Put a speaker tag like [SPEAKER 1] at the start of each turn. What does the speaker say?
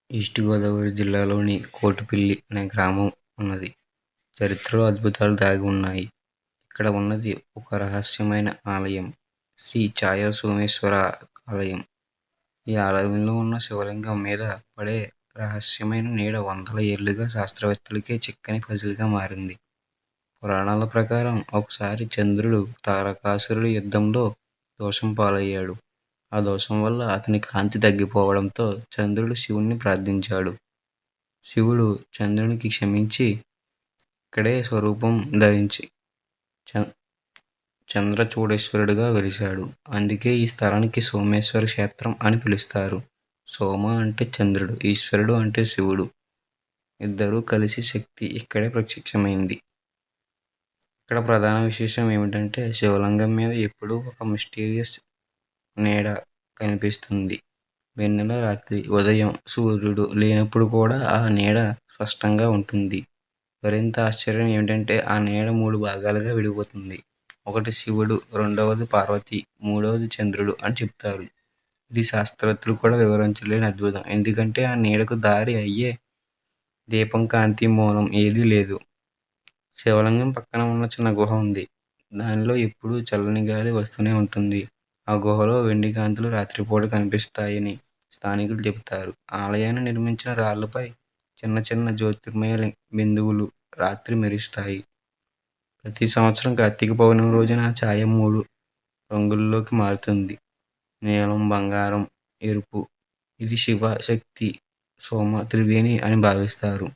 [SPEAKER 1] East Godavari జిల్లాలోని కోటిపల్లి అనే గ్రామం ఉన్నది. చరిత్రలో అద్భుతాలు దాగి ఉన్నాయి. ఇక్కడ ఉన్నది ఒక రహస్యమైన ఆలయం, శ్రీ ఛాయా సోమేశ్వర ఆలయం. ఈ ఆలయంలో ఉన్న శివలింగం మీద పడే రహస్యమైన నీడ వందల ఏళ్లుగా శాస్త్రవేత్తలకే చిక్కని పజిల్గా మారింది. పురాణాల ప్రకారం ఒకసారి చంద్రుడు తారకాసురుడి యుద్ధంలో దోషం పాలయ్యాడు. ఆ దోషం వల్ల అతని కాంతి తగ్గిపోవడంతో చంద్రుడు శివుణ్ణి ప్రార్థించాడు. శివుడు చంద్రునికి క్షమించి ఇక్కడే స్వరూపం ధరించి చంద్రచూడేశ్వరుడిగా వెలిశాడు. అందుకే ఈ స్థలానికి సోమేశ్వర క్షేత్రం అని పిలుస్తారు. సోమ అంటే చంద్రుడు, ఈశ్వరుడు అంటే శివుడు. ఇద్దరూ కలిసి శక్తి ఇక్కడే ప్రత్యక్షమైంది. ఇక్కడ ప్రధాన విశేషం ఏమిటంటే శివలింగం మీద ఎప్పుడూ ఒక మిస్టీరియస్ నీడ కనిపిస్తుంది. వెన్నెల రాత్రి, ఉదయం సూర్యుడు లేనప్పుడు కూడా ఆ నీడ స్పష్టంగా ఉంటుంది. మరింత ఆశ్చర్యం ఏమిటంటే ఆ నీడ 3 భాగాలుగా విడిపోతుంది. ఒకటి శివుడు, రెండవది పార్వతి, మూడవది చంద్రుడు అని చెప్తారు. ఇది శాస్త్రవేత్తలు కూడా వివరించలేని అద్భుతం. ఎందుకంటే ఆ నీడకు దారి అయ్యే దీపం, కాంతి మూలం ఏదీ లేదు. శివలింగం పక్కన ఉన్న చిన్న గుహ ఉంది. దానిలో ఎప్పుడూ చల్లని గాలి వస్తూనే ఉంటుంది. ఆ గుహలో వెండి కాంతులు రాత్రిపూట కనిపిస్తాయని స్థానికులు చెబుతారు. ఆలయాన్ని నిర్మించిన రాళ్లపై చిన్న చిన్న జ్యోతిర్మయ బిందువులు రాత్రి మెరుస్తాయి. ప్రతి సంవత్సరం కార్తీక పౌర్ణమి రోజున ఆ ఛాయ 3 రంగుల్లోకి మారుతుంది: నీలం, బంగారం, ఎరుపు. ఇది శివ, శక్తి, సోమ త్రివేణి అని భావిస్తారు.